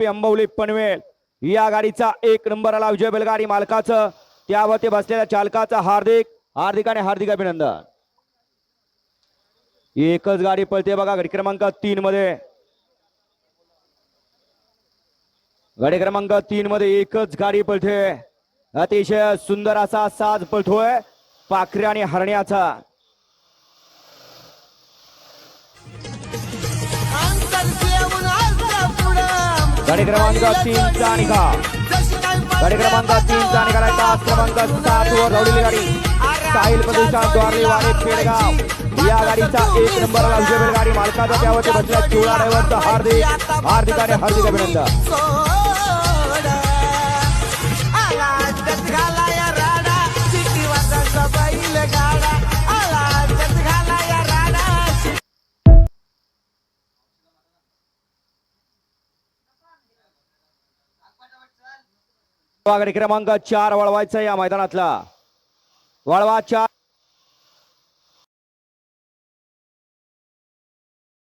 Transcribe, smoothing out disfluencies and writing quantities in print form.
अंबवली पनवेल या गाडीचा 1 नंबर आला विजय बैलगाडी मालकाचं त्यावरती बसलेल्या चालकाचं हार्दिक अभिनंदन। एकच गाडी पळते बघा गाडी क्रमांक 3 मध्ये एकच गाडी पळते अतिशय सुंदर असा साज पळतोय पाखरे आणि हरण्याचा। गाडी क्रमांक 3 चा निकाल तास क्रमांक 7 वर धावलेली गाडी साहिल प्रदूषण द्वारली वाडे पेडगाव या गाडीचा 1 नंबर आला विजय बैलगाडी मालकाचा त्यावरती बसल्या चोळा ड्रायव्हरचं हार्दिक अभिनंदन। गाडी क्रमांक 4 वळवायचा या मैदानातला वळवा 4